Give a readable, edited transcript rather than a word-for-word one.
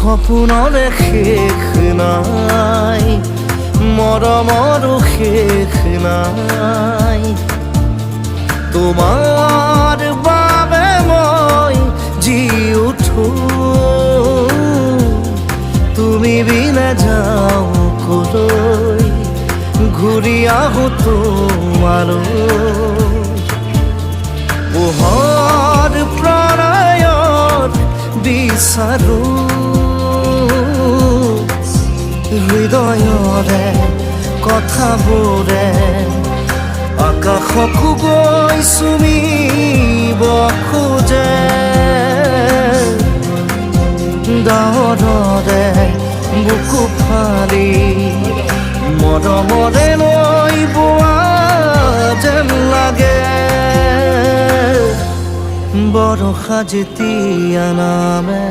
সপোনৰে শেষ নাই, মৰমৰো শেষ নাই। তোমাৰ বাবে মই জি উঠো, তুমি বিনা যাওঁ কলৈ, ঘূৰি আহো তোমালৈ। পোহৰ প্ৰণয়ত বিচাৰো, হৃদয়ৰে কথাবোৰে আকাশকো গৈ চুমিব খোজে। ডাৱৰৰে বুকু ফালি মৰমৰে লৈ বোৱা যেন লাগে। বৰষা যেতিয়া নামে